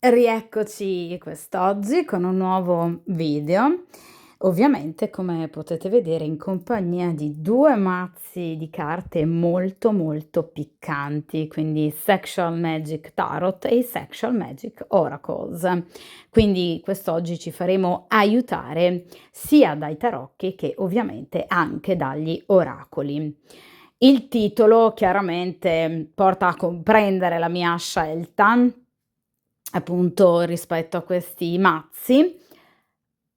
Rieccoci quest'oggi con un nuovo video, ovviamente come potete vedere in compagnia di 2 mazzi di carte molto piccanti, quindi Sexual Magic Tarot e i Sexual Magic Oracles. Quindi quest'oggi ci faremo aiutare sia dai tarocchi che ovviamente anche dagli oracoli. Il titolo chiaramente porta a comprendere la mia scelta, appunto rispetto a questi mazzi,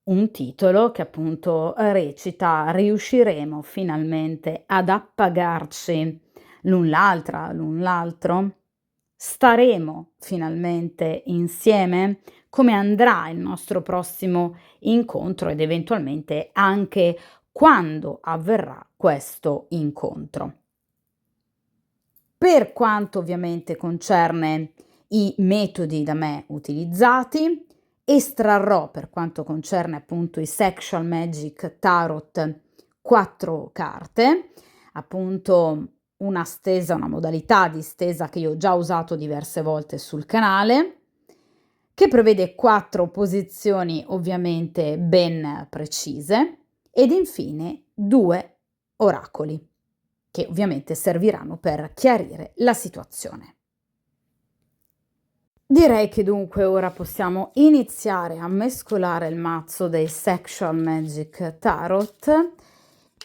un titolo che appunto recita: "Riusciremo finalmente ad appagarci l'un l'altro? Staremo finalmente insieme? Come andrà il nostro prossimo incontro ed eventualmente anche quando avverrà questo incontro?" Per quanto ovviamente concerne i metodi da me utilizzati, estrarrò per quanto concerne appunto i Sexual Magic Tarot 4 carte, appunto una modalità di stesa che io ho già usato diverse volte sul canale, che prevede 4 posizioni ovviamente ben precise ed infine 2 oracoli, che ovviamente serviranno per chiarire la situazione. Direi che dunque ora possiamo iniziare a mescolare il mazzo dei Sexual Magic Tarot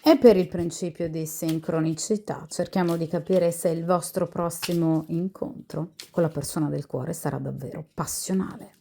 e per il principio di sincronicità cerchiamo di capire se il vostro prossimo incontro con la persona del cuore sarà davvero passionale.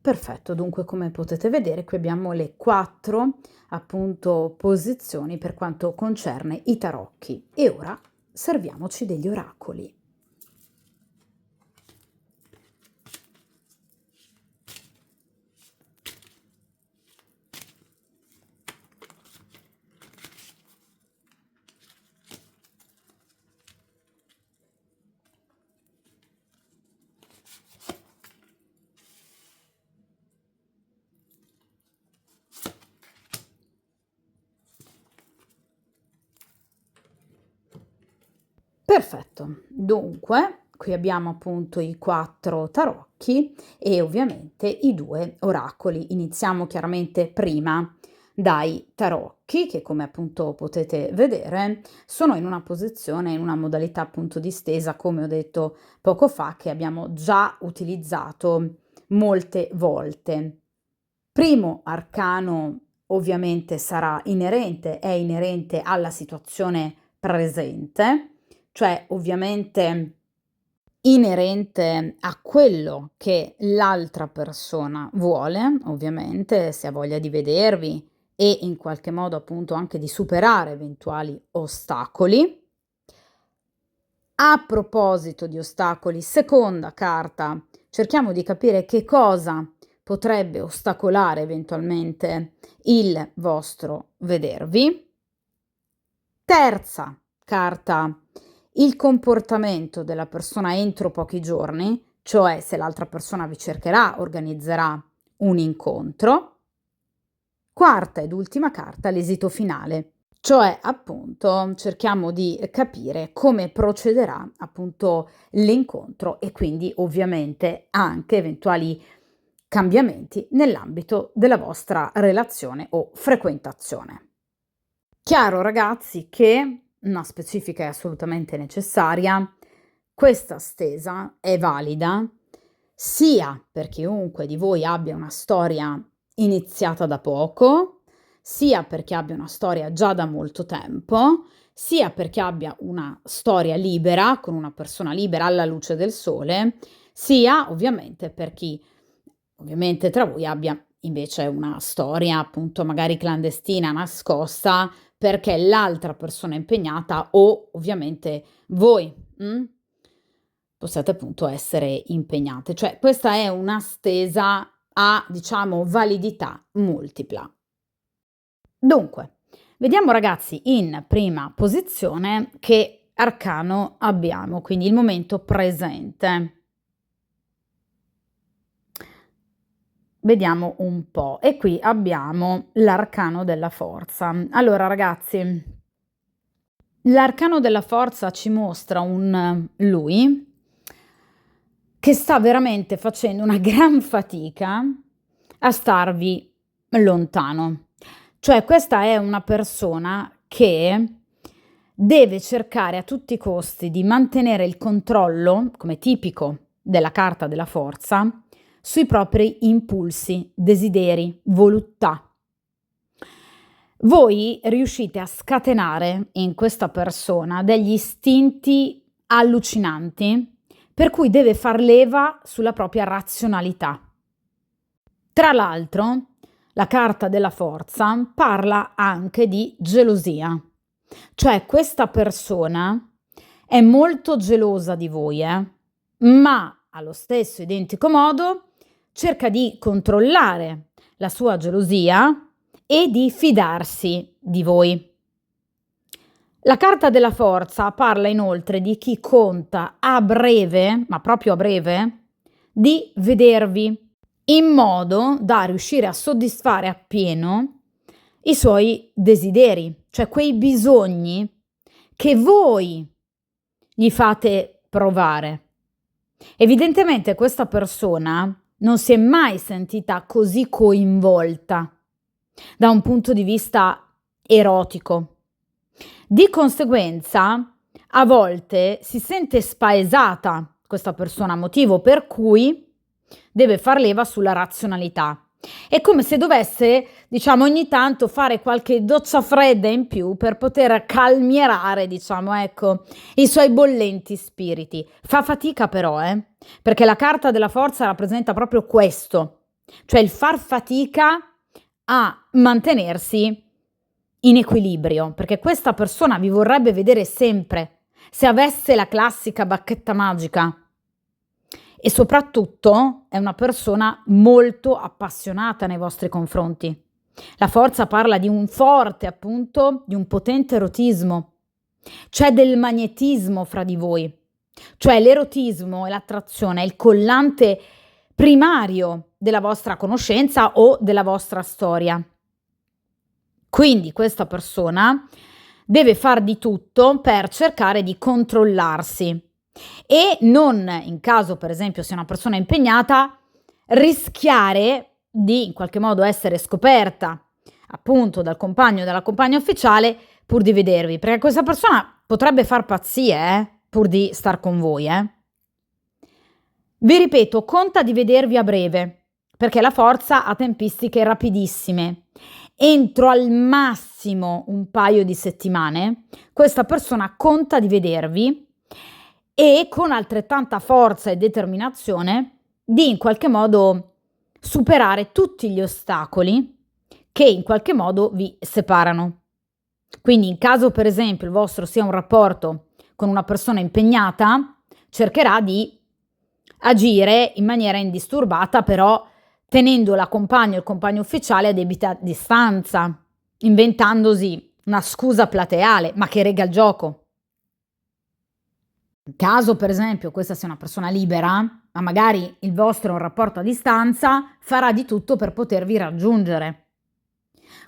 Perfetto, dunque come potete vedere qui abbiamo le 4 appunto posizioni per quanto concerne i tarocchi e ora serviamoci degli oracoli. Perfetto, dunque qui abbiamo appunto i 4 tarocchi e ovviamente i 2 oracoli. Iniziamo chiaramente prima dai tarocchi che come appunto potete vedere sono in una posizione, in una modalità appunto di stesa, come ho detto poco fa, che abbiamo già utilizzato molte volte. Primo arcano ovviamente è inerente alla situazione presente, cioè ovviamente inerente a quello che l'altra persona vuole, ovviamente, se ha voglia di vedervi e in qualche modo appunto anche di superare eventuali ostacoli. A proposito di ostacoli, seconda carta, cerchiamo di capire che cosa potrebbe ostacolare eventualmente il vostro vedervi. Terza carta, il comportamento della persona entro pochi giorni, cioè se l'altra persona vi cercherà, organizzerà un incontro. Quarta ed ultima carta, l'esito finale, cioè appunto cerchiamo di capire come procederà appunto l'incontro e quindi ovviamente anche eventuali cambiamenti nell'ambito della vostra relazione o frequentazione. Chiaro ragazzi che una specifica è assolutamente necessaria, questa stesa è valida sia per chiunque di voi abbia una storia iniziata da poco, sia perché abbia una storia già da molto tempo, sia perché abbia una storia libera, con una persona libera alla luce del sole, sia ovviamente per chi ovviamente tra voi abbia invece una storia appunto magari clandestina, nascosta, perché l'altra persona impegnata o ovviamente voi, possiate appunto essere impegnate. Cioè questa è una stesa a, diciamo, validità multipla. Dunque, vediamo ragazzi in prima posizione che arcano abbiamo, quindi il momento presente. Vediamo un po'. E qui abbiamo l'arcano della forza. Allora ragazzi, l'arcano della forza ci mostra un lui che sta veramente facendo una gran fatica a starvi lontano. Cioè questa è una persona che deve cercare a tutti i costi di mantenere il controllo, come tipico della carta della forza, sui propri impulsi, desideri, voluttà. Voi riuscite a scatenare in questa persona degli istinti allucinanti per cui deve far leva sulla propria razionalità. Tra l'altro, la carta della forza parla anche di gelosia, cioè questa persona è molto gelosa di voi, ma allo stesso identico modo cerca di controllare la sua gelosia e di fidarsi di voi. La carta della forza parla inoltre di chi conta a breve, ma proprio a breve, di vedervi in modo da riuscire a soddisfare appieno i suoi desideri, cioè quei bisogni che voi gli fate provare. Evidentemente questa persona non si è mai sentita così coinvolta da un punto di vista erotico. Di conseguenza, a volte si sente spaesata questa persona, motivo per cui deve far leva sulla razionalità. È come se dovesse, diciamo, ogni tanto fare qualche doccia fredda in più per poter calmierare, diciamo, ecco, i suoi bollenti spiriti. Fa fatica però, perché la carta della forza rappresenta proprio questo, cioè il far fatica a mantenersi in equilibrio, perché questa persona vi vorrebbe vedere sempre, se avesse la classica bacchetta magica. E soprattutto è una persona molto appassionata nei vostri confronti. La forza parla di un forte, appunto, di un potente erotismo. C'è del magnetismo fra di voi. Cioè l'erotismo e l'attrazione è il collante primario della vostra conoscenza o della vostra storia. Quindi questa persona deve far di tutto per cercare di controllarsi e non, in caso per esempio sia una persona impegnata, rischiare di in qualche modo essere scoperta appunto dal compagno o dalla compagna ufficiale pur di vedervi, perché questa persona potrebbe far pazzie pur di star con voi. Vi ripeto, conta di vedervi a breve, perché la forza ha tempistiche rapidissime. Entro al massimo un paio di settimane, questa persona conta di vedervi e con altrettanta forza e determinazione di in qualche modo superare tutti gli ostacoli che in qualche modo vi separano. Quindi in caso per esempio il vostro sia un rapporto con una persona impegnata, cercherà di agire in maniera indisturbata, però tenendo la compagna o il compagno ufficiale a debita distanza, inventandosi una scusa plateale, ma che rega il gioco. In caso, per esempio, questa sia una persona libera, ma magari il vostro è un rapporto a distanza, farà di tutto per potervi raggiungere.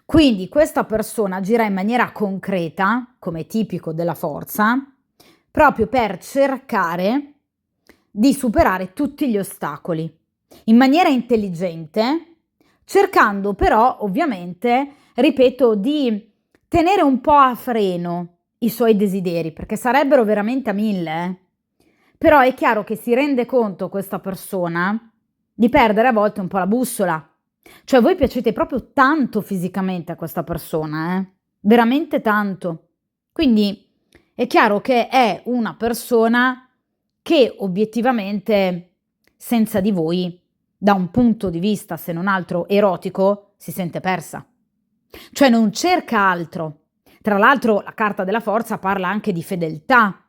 Quindi questa persona agirà in maniera concreta, come tipico della forza, proprio per cercare di superare tutti gli ostacoli in maniera intelligente, cercando però ovviamente, ripeto, di tenere un po' a freno i suoi desideri, perché sarebbero veramente a 1000. Però è chiaro che si rende conto questa persona di perdere a volte un po' la bussola. Cioè voi piacete proprio tanto fisicamente a questa persona, veramente tanto. Quindi è chiaro che è una persona che obiettivamente senza di voi da un punto di vista, se non altro, erotico, si sente persa. Cioè non cerca altro. Tra l'altro la carta della forza parla anche di fedeltà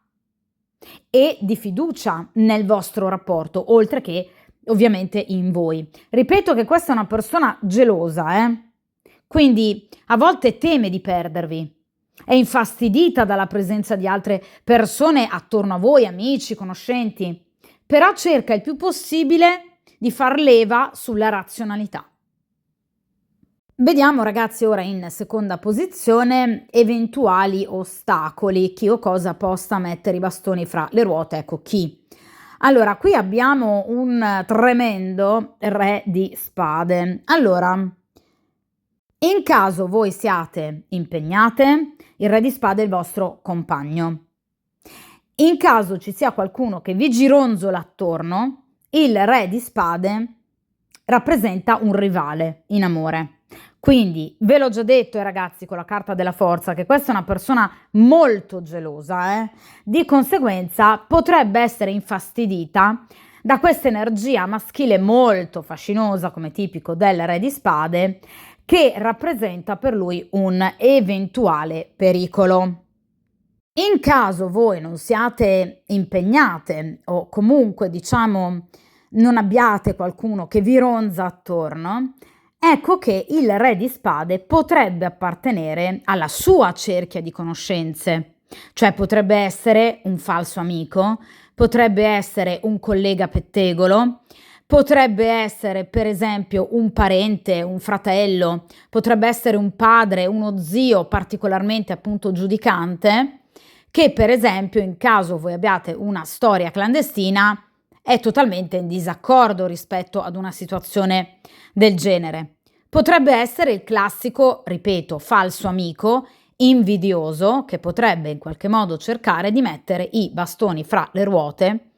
e di fiducia nel vostro rapporto, oltre che ovviamente in voi. Ripeto che questa è una persona gelosa, quindi a volte teme di perdervi, è infastidita dalla presenza di altre persone attorno a voi, amici, conoscenti, però cerca il più possibile di far leva sulla razionalità. Vediamo ragazzi ora in seconda posizione eventuali ostacoli, chi o cosa possa mettere i bastoni fra le ruote, ecco chi. Allora, qui abbiamo un tremendo re di spade. Allora, in caso voi siate impegnate, il re di spade è il vostro compagno. In caso ci sia qualcuno che vi gironzola attorno, il re di spade rappresenta un rivale in amore. Quindi ve l'ho già detto ragazzi con la carta della forza che questa è una persona molto gelosa, di conseguenza potrebbe essere infastidita da questa energia maschile molto fascinosa come tipico del re di spade che rappresenta per lui un eventuale pericolo. In caso voi non siate impegnate o comunque diciamo non abbiate qualcuno che vi ronza attorno, ecco che il re di spade potrebbe appartenere alla sua cerchia di conoscenze, cioè potrebbe essere un falso amico, potrebbe essere un collega pettegolo, potrebbe essere per esempio un parente, un fratello, potrebbe essere un padre, uno zio particolarmente appunto giudicante, che per esempio in caso voi abbiate una storia clandestina è totalmente in disaccordo rispetto ad una situazione del genere. Potrebbe essere il classico, ripeto, falso amico, invidioso, che potrebbe in qualche modo cercare di mettere i bastoni fra le ruote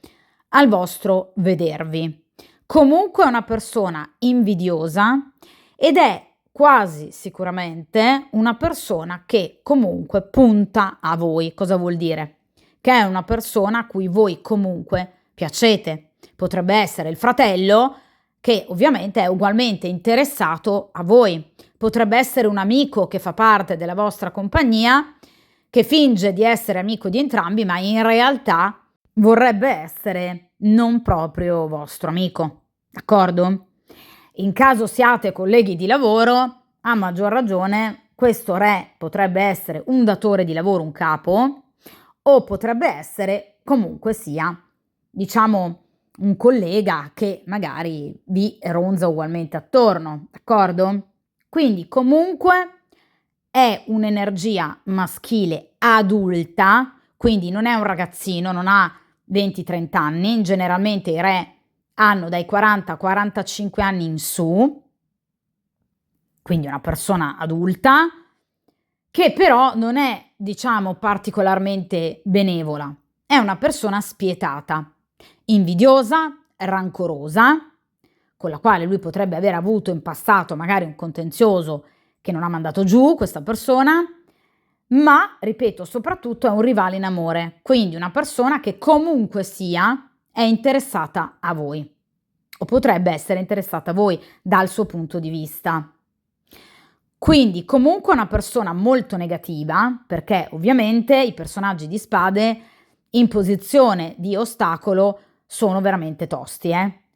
al vostro vedervi. Comunque è una persona invidiosa ed è quasi sicuramente una persona che comunque punta a voi. Cosa vuol dire? Che è una persona a cui voi comunque piacete. Potrebbe essere il fratello che ovviamente è ugualmente interessato a voi. Potrebbe essere un amico che fa parte della vostra compagnia, che finge di essere amico di entrambi, ma in realtà vorrebbe essere non proprio vostro amico. D'accordo? In caso siate colleghi di lavoro, a maggior ragione, questo re potrebbe essere un datore di lavoro, un capo, o potrebbe essere comunque sia, diciamo, un collega che magari vi ronza ugualmente attorno, d'accordo? Quindi comunque è un'energia maschile adulta, quindi non è un ragazzino, non ha 20-30 anni, generalmente i re hanno dai 40-45 anni in su, quindi una persona adulta, che però non è, diciamo, particolarmente benevola, è una persona spietata, invidiosa, rancorosa, con la quale lui potrebbe aver avuto in passato magari un contenzioso che non ha mandato giù questa persona, ma, ripeto, soprattutto è un rivale in amore, quindi una persona che comunque sia è interessata a voi o potrebbe essere interessata a voi dal suo punto di vista. Quindi comunque una persona molto negativa, perché ovviamente i personaggi di spade in posizione di ostacolo sono veramente tosti,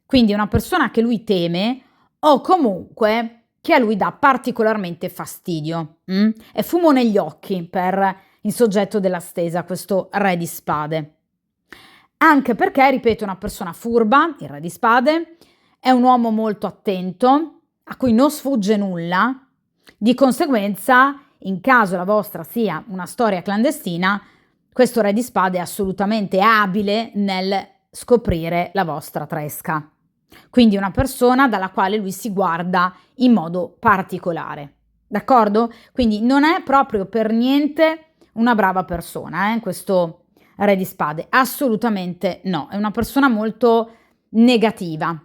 Quindi una persona che lui teme o comunque che a lui dà particolarmente fastidio. È fumo negli occhi per il soggetto della stesa, questo re di spade. Anche perché, ripeto, è una persona furba, il re di spade, è un uomo molto attento, a cui non sfugge nulla, di conseguenza, in caso la vostra sia una storia clandestina, questo re di spade è assolutamente abile nel scoprire la vostra tresca. Quindi una persona dalla quale lui si guarda in modo particolare. D'accordo? Quindi non è proprio per niente una brava persona, questo re di spade. Assolutamente no. È una persona molto negativa.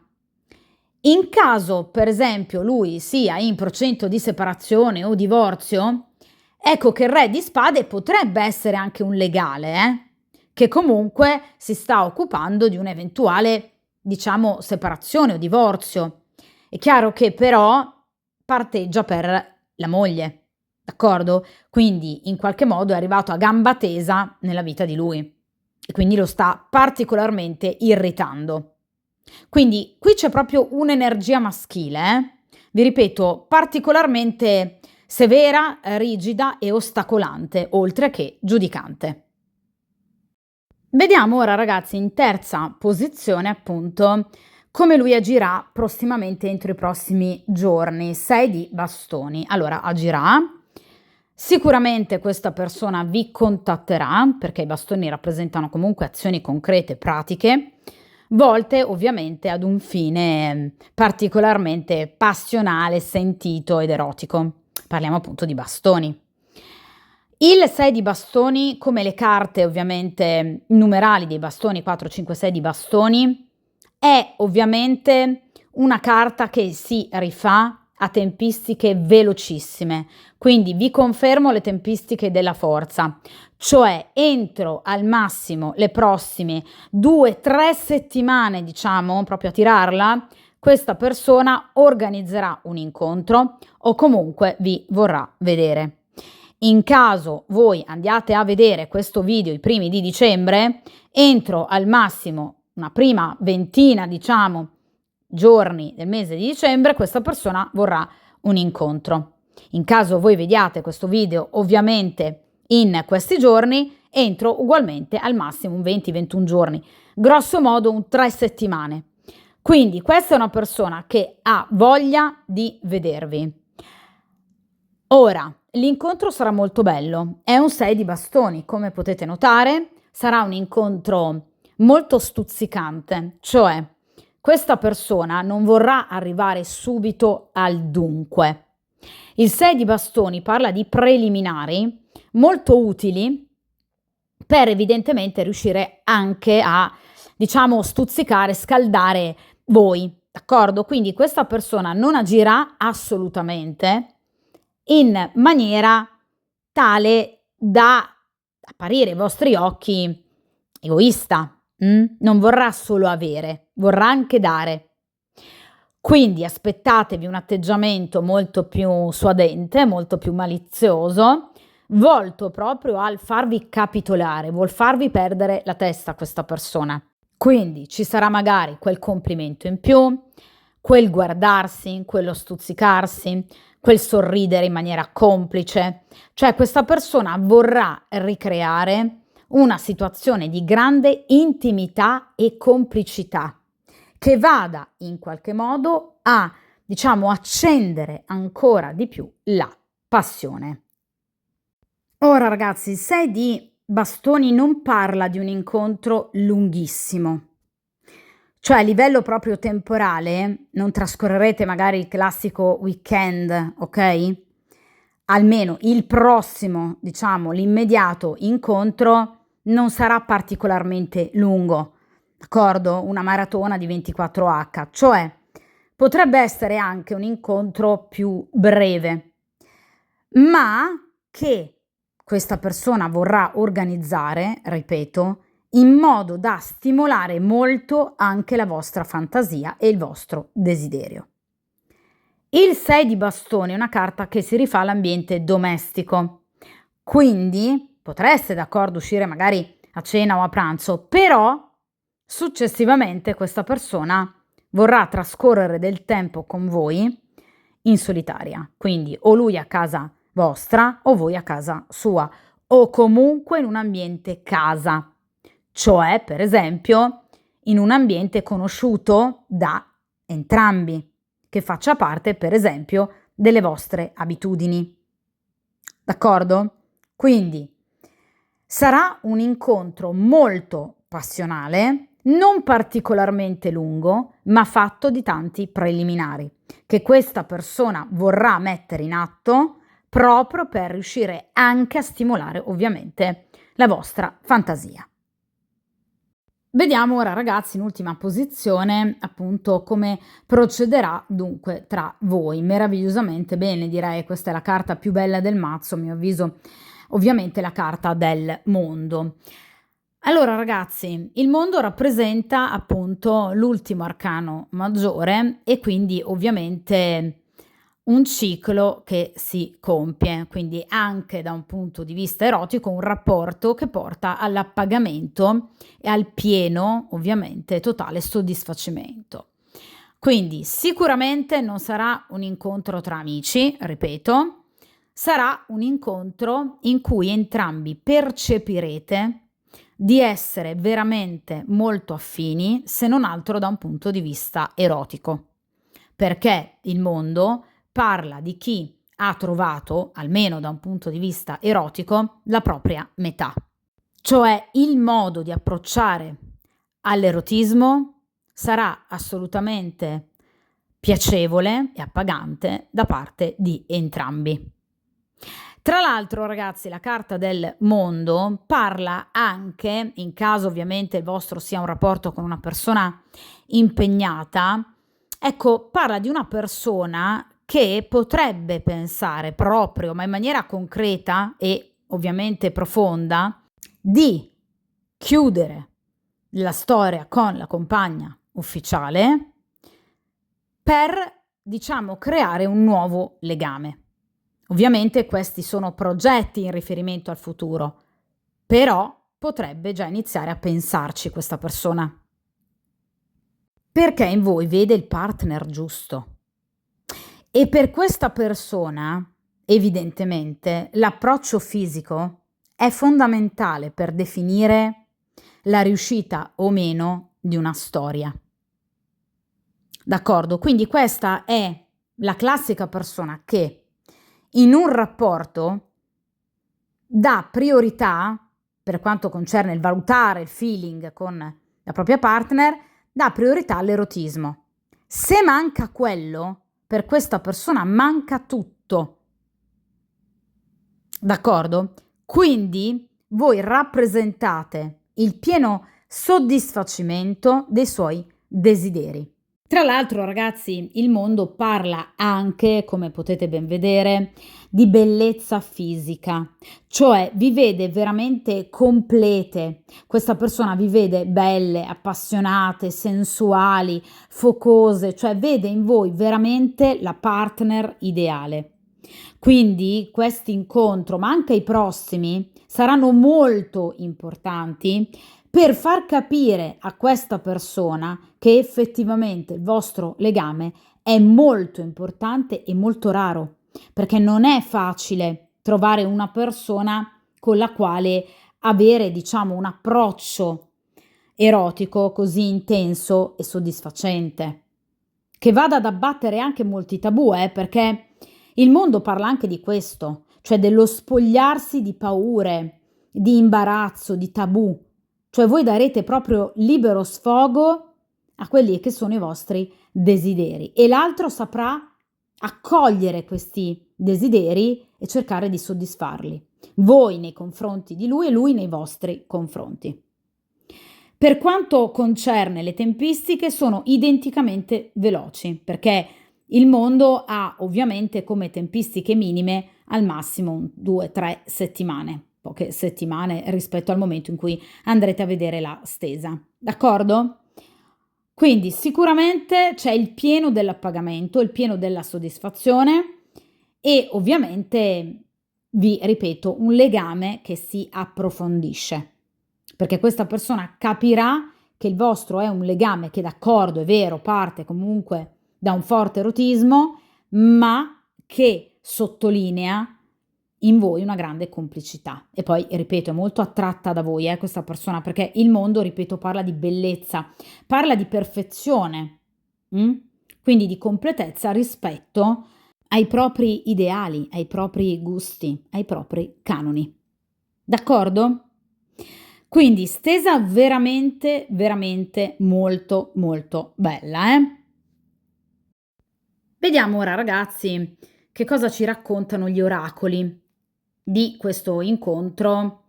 In caso, per esempio, lui sia in procinto di separazione o divorzio, ecco che il re di spade potrebbe essere anche un legale, che comunque si sta occupando di un eventuale diciamo, separazione o divorzio. È chiaro che però parteggia per la moglie, d'accordo? Quindi in qualche modo è arrivato a gamba tesa nella vita di lui e quindi lo sta particolarmente irritando. Quindi qui c'è proprio un'energia maschile, vi ripeto, particolarmente severa, rigida e ostacolante, oltre che giudicante. Vediamo ora, ragazzi, in terza posizione, appunto, come lui agirà prossimamente entro i prossimi giorni. 6 di bastoni. Allora, agirà. Sicuramente questa persona vi contatterà, perché i bastoni rappresentano comunque azioni concrete, pratiche, volte ovviamente ad un fine particolarmente passionale, sentito ed erotico. Parliamo appunto di bastoni. Il 6 di bastoni, come le carte ovviamente numerali dei bastoni, 4, 5, 6 di bastoni, è ovviamente una carta che si rifà a tempistiche velocissime. Quindi vi confermo le tempistiche della forza, cioè entro al massimo le prossime 2-3 settimane, diciamo, proprio a tirarla, questa persona organizzerà un incontro o comunque vi vorrà vedere. In caso voi andiate a vedere questo video i primi di dicembre, entro al massimo una prima ventina, diciamo, giorni del mese di dicembre, questa persona vorrà un incontro. In caso voi vediate questo video ovviamente in questi giorni, entro ugualmente al massimo un 20-21 giorni, grosso modo un 3 settimane. Quindi questa è una persona che ha voglia di vedervi. Ora, l'incontro sarà molto bello, è un 6 di bastoni, come potete notare, sarà un incontro molto stuzzicante, cioè questa persona non vorrà arrivare subito al dunque. Il 6 di bastoni parla di preliminari molto utili per evidentemente riuscire anche a, diciamo, stuzzicare, scaldare voi, d'accordo? Quindi questa persona non agirà assolutamente in maniera tale da apparire ai vostri occhi egoista. Non vorrà solo avere, vorrà anche dare. Quindi aspettatevi un atteggiamento molto più suadente, molto più malizioso, volto proprio al farvi capitolare, vuol farvi perdere la testa questa persona. Quindi ci sarà magari quel complimento in più, quel guardarsi, quello stuzzicarsi, quel sorridere in maniera complice. Cioè questa persona vorrà ricreare una situazione di grande intimità e complicità che vada in qualche modo a, diciamo, accendere ancora di più la passione. Ora ragazzi, il 6 di bastoni non parla di un incontro lunghissimo, cioè a livello proprio temporale non trascorrerete magari il classico weekend, ok? Almeno il prossimo, diciamo, l'immediato incontro non sarà particolarmente lungo, d'accordo? Una maratona di 24H, cioè potrebbe essere anche un incontro più breve, ma che questa persona vorrà organizzare, ripeto, in modo da stimolare molto anche la vostra fantasia e il vostro desiderio. Il 6 di bastoni è una carta che si rifà all'ambiente domestico, quindi potreste d'accordo uscire magari a cena o a pranzo, però successivamente questa persona vorrà trascorrere del tempo con voi in solitaria, quindi o lui a casa vostra o voi a casa sua o comunque in un ambiente casa, cioè per esempio in un ambiente conosciuto da entrambi, che faccia parte per esempio delle vostre abitudini. D'accordo? Quindi sarà un incontro molto passionale, non particolarmente lungo, ma fatto di tanti preliminari, che questa persona vorrà mettere in atto proprio per riuscire anche a stimolare ovviamente la vostra fantasia. Vediamo ora ragazzi in ultima posizione appunto come procederà dunque tra voi. Meravigliosamente bene direi, questa è la carta più bella del mazzo a mio avviso, ovviamente la carta del mondo. Allora ragazzi, il mondo rappresenta appunto l'ultimo arcano maggiore e quindi ovviamente un ciclo che si compie, quindi anche da un punto di vista erotico un rapporto che porta all'appagamento e al pieno, ovviamente, totale soddisfacimento. Quindi sicuramente non sarà un incontro tra amici, ripeto, sarà un incontro in cui entrambi percepirete di essere veramente molto affini, se non altro da un punto di vista erotico, perché il mondo parla di chi ha trovato, almeno da un punto di vista erotico, la propria metà. Cioè il modo di approcciare all'erotismo sarà assolutamente piacevole e appagante da parte di entrambi. Tra l'altro, ragazzi, la carta del mondo parla anche, in caso ovviamente il vostro sia un rapporto con una persona impegnata, ecco, parla di una persona che potrebbe pensare proprio, ma in maniera concreta e ovviamente profonda, di chiudere la storia con la compagna ufficiale per, diciamo, creare un nuovo legame. Ovviamente questi sono progetti in riferimento al futuro, però potrebbe già iniziare a pensarci questa persona. Perché in voi vede il partner giusto. E per questa persona, evidentemente, l'approccio fisico è fondamentale per definire la riuscita o meno di una storia. D'accordo? Quindi questa è la classica persona che in un rapporto dà priorità, per quanto concerne il valutare il feeling con la propria partner, dà priorità all'erotismo. Se manca quello, per questa persona manca tutto. D'accordo? Quindi voi rappresentate il pieno soddisfacimento dei suoi desideri. Tra l'altro, ragazzi, il mondo parla anche, come potete ben vedere, di bellezza fisica, cioè vi vede veramente complete. Questa persona vi vede belle, appassionate, sensuali, focose, cioè vede in voi veramente la partner ideale. Quindi questo incontro, ma anche i prossimi, saranno molto importanti per far capire a questa persona che effettivamente il vostro legame è molto importante e molto raro, perché non è facile trovare una persona con la quale avere, diciamo, un approccio erotico così intenso e soddisfacente, che vada ad abbattere anche molti tabù, perché il mondo parla anche di questo, cioè dello spogliarsi di paure, di imbarazzo, di tabù. Cioè voi darete proprio libero sfogo a quelli che sono i vostri desideri e l'altro saprà accogliere questi desideri e cercare di soddisfarli. Voi nei confronti di lui e lui nei vostri confronti. Per quanto concerne le tempistiche, sono identicamente veloci, perché il mondo ha ovviamente come tempistiche minime al massimo 2-3 settimane, poche settimane rispetto al momento in cui andrete a vedere la stesa. D'accordo? Quindi sicuramente c'è il pieno dell'appagamento, il pieno della soddisfazione e ovviamente, vi ripeto, un legame che si approfondisce, perché questa persona capirà che il vostro è un legame che d'accordo, è vero, parte comunque da un forte erotismo, ma che sottolinea in voi una grande complicità. E poi, ripeto, è molto attratta da voi, questa persona, perché il mondo, ripeto, parla di bellezza, parla di perfezione, quindi di completezza rispetto ai propri ideali, ai propri gusti, ai propri canoni. D'accordo? Quindi stesa veramente, veramente molto, molto bella, Vediamo ora, ragazzi, che cosa ci raccontano gli oracoli di questo incontro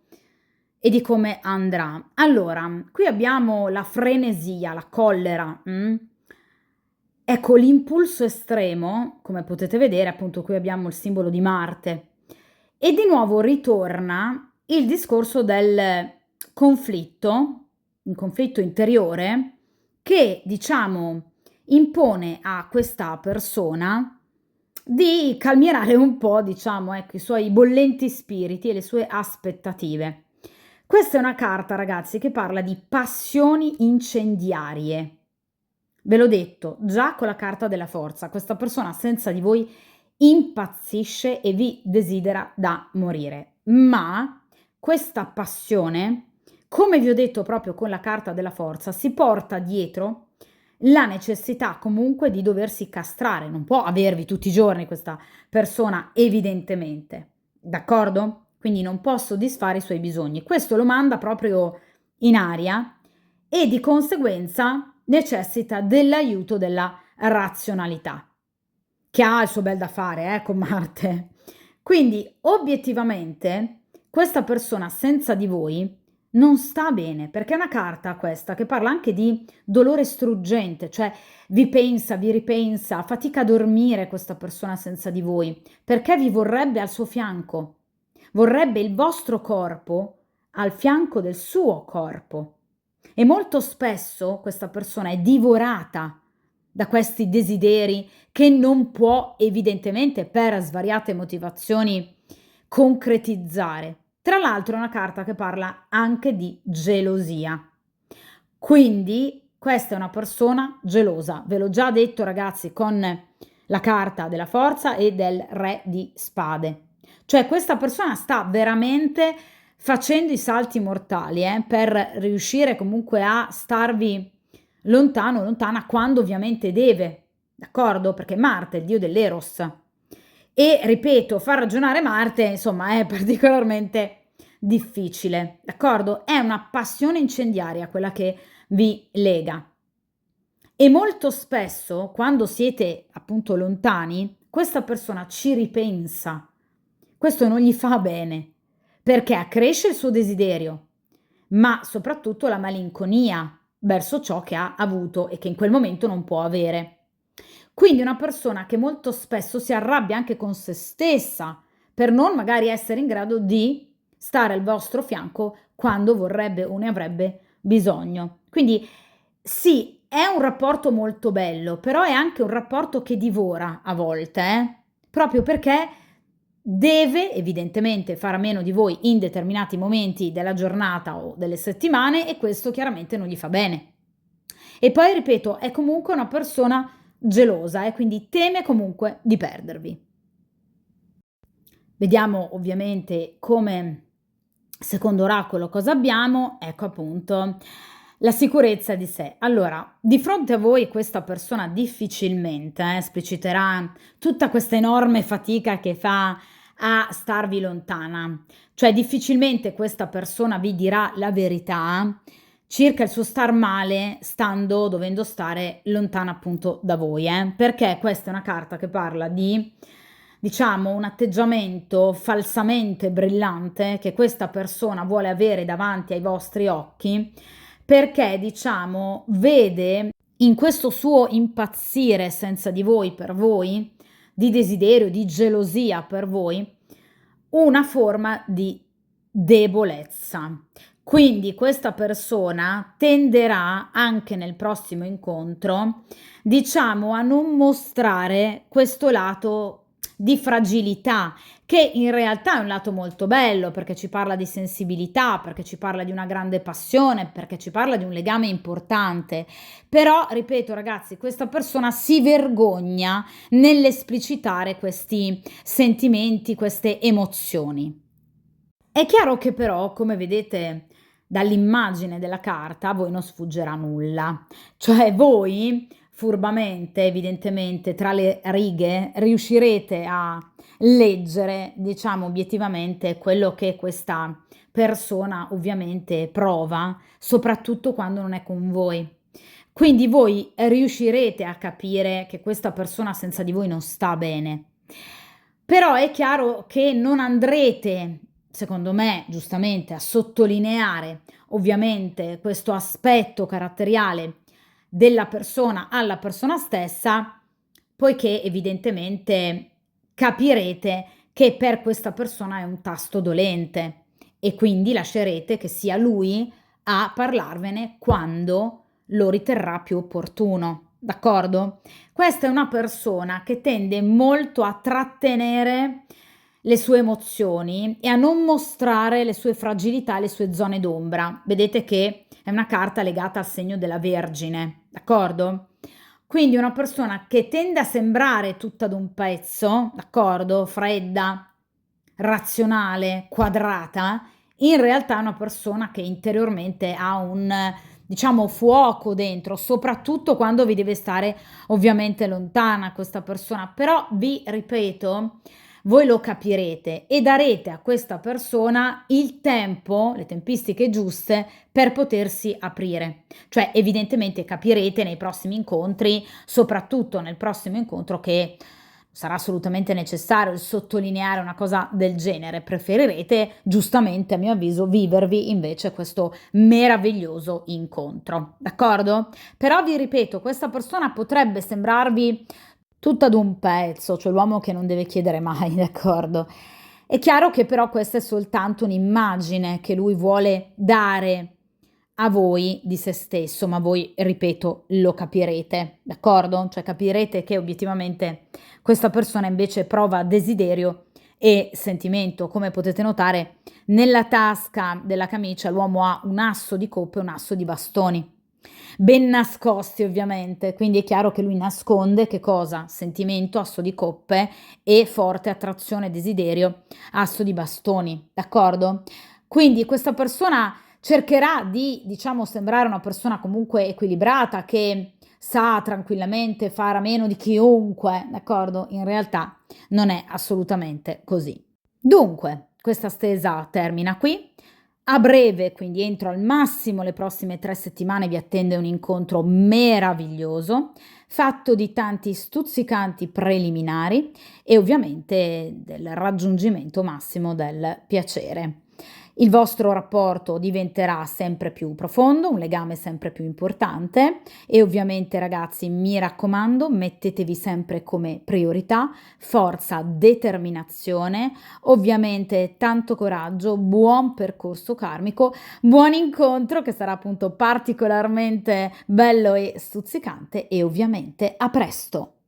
e di come andrà. Allora, qui abbiamo la frenesia, la collera. Ecco, l'impulso estremo, come potete vedere, appunto qui abbiamo il simbolo di Marte. E di nuovo ritorna il discorso del conflitto, un conflitto interiore che, diciamo, impone a questa persona di calmierare un po', diciamo, ecco, i suoi bollenti spiriti e le sue aspettative. Questa è una carta, ragazzi, che parla di passioni incendiarie. Ve l'ho detto, già con la carta della forza, questa persona senza di voi impazzisce e vi desidera da morire. Ma questa passione, come vi ho detto proprio con la carta della forza, si porta dietro la necessità comunque di doversi castrare. Non può avervi tutti i giorni questa persona, evidentemente. D'accordo? Quindi non può soddisfare i suoi bisogni. Questo lo manda proprio in aria e di conseguenza necessita dell'aiuto della razionalità, che ha il suo bel da fare, con Marte. Quindi obiettivamente questa persona senza di voi non sta bene, perché è una carta questa che parla anche di dolore struggente, cioè vi pensa, vi ripensa, fatica a dormire questa persona senza di voi, perché vi vorrebbe al suo fianco, vorrebbe il vostro corpo al fianco del suo corpo. E molto spesso questa persona è divorata da questi desideri che non può evidentemente per svariate motivazioni concretizzare. Tra l'altro è una carta che parla anche di gelosia. Quindi questa è una persona gelosa. Ve l'ho già detto, ragazzi, con la carta della forza e del re di spade. Cioè questa persona sta veramente facendo i salti mortali per riuscire comunque a starvi lontano, lontana, quando ovviamente deve, d'accordo? Perché Marte è il dio dell'Eros. E ripeto, far ragionare Marte, insomma, è particolarmente difficile, d'accordo? È una passione incendiaria quella che vi lega. E molto spesso, quando siete appunto lontani, questa persona ci ripensa. Questo non gli fa bene, perché accresce il suo desiderio, ma soprattutto la malinconia verso ciò che ha avuto e che in quel momento non può avere. Quindi una persona che molto spesso si arrabbia anche con se stessa per non magari essere in grado di stare al vostro fianco quando vorrebbe o ne avrebbe bisogno. Quindi sì, è un rapporto molto bello, però è anche un rapporto che divora a volte, proprio perché deve evidentemente fare a meno di voi in determinati momenti della giornata o delle settimane e questo chiaramente non gli fa bene. E poi ripeto, è comunque una persona gelosa e quindi teme comunque di perdervi. Vediamo ovviamente come secondo oracolo cosa abbiamo, ecco appunto la sicurezza di sé. Allora, di fronte a voi questa persona difficilmente espliciterà tutta questa enorme fatica che fa a starvi lontana, cioè difficilmente questa persona vi dirà la verità circa il suo star male stando dovendo stare lontana appunto da voi, perché questa è una carta che parla di, diciamo, un atteggiamento falsamente brillante che questa persona vuole avere davanti ai vostri occhi, perché, diciamo, vede in questo suo impazzire senza di voi, per voi, di desiderio, di gelosia per voi, una forma di debolezza. Quindi questa persona tenderà anche nel prossimo incontro, diciamo, a non mostrare questo lato di fragilità, che in realtà è un lato molto bello perché ci parla di sensibilità, perché ci parla di una grande passione, perché ci parla di un legame importante. Però, ripeto ragazzi, questa persona si vergogna nell'esplicitare questi sentimenti, queste emozioni. È chiaro che però, come vedete dall'immagine della carta, a voi non sfuggerà nulla. Cioè voi, furbamente, evidentemente, tra le righe, riuscirete a leggere, diciamo, obiettivamente quello che questa persona ovviamente prova, soprattutto quando non è con voi. Quindi voi riuscirete a capire che questa persona senza di voi non sta bene. Però è chiaro che non andrete, secondo me, giustamente, a sottolineare ovviamente questo aspetto caratteriale della persona alla persona stessa, poiché evidentemente capirete che per questa persona è un tasto dolente e quindi lascerete che sia lui a parlarvene quando lo riterrà più opportuno, d'accordo? Questa è una persona che tende molto a trattenere le sue emozioni e a non mostrare le sue fragilità, le sue zone d'ombra. Vedete che è una carta legata al segno della Vergine, d'accordo? Quindi una persona che tende a sembrare tutta d'un pezzo, d'accordo? Fredda, razionale, quadrata, in realtà è una persona che interiormente ha un, diciamo, fuoco dentro, soprattutto quando vi deve stare ovviamente lontana questa persona. Però vi ripeto, voi lo capirete e darete a questa persona il tempo, le tempistiche giuste per potersi aprire. Cioè, evidentemente capirete nei prossimi incontri, soprattutto nel prossimo incontro, che sarà assolutamente necessario sottolineare una cosa del genere. Preferirete, giustamente, a mio avviso, vivervi invece questo meraviglioso incontro, d'accordo? Però vi ripeto, questa persona potrebbe sembrarvi tutta d'un pezzo, cioè l'uomo che non deve chiedere mai, d'accordo? È chiaro che però questa è soltanto un'immagine che lui vuole dare a voi di se stesso, ma voi, ripeto, lo capirete, d'accordo? Cioè capirete che obiettivamente questa persona invece prova desiderio e sentimento. Come potete notare, nella tasca della camicia l'uomo ha un asso di coppe e un asso di bastoni, ben nascosti ovviamente, quindi è chiaro che lui nasconde che cosa? Sentimento, asso di coppe e forte attrazione e desiderio, asso di bastoni, d'accordo? Quindi questa persona cercherà di, diciamo, sembrare una persona comunque equilibrata, che sa tranquillamente fare a meno di chiunque, d'accordo? In realtà non è assolutamente così. Dunque, questa stesa termina qui. A breve, quindi entro al massimo le prossime 3 settimane, vi attende un incontro meraviglioso, fatto di tanti stuzzicanti preliminari e ovviamente del raggiungimento massimo del piacere. Il vostro rapporto diventerà sempre più profondo, un legame sempre più importante e ovviamente ragazzi mi raccomando mettetevi sempre come priorità forza, determinazione, ovviamente tanto coraggio, buon percorso karmico, buon incontro che sarà appunto particolarmente bello e stuzzicante e ovviamente a presto!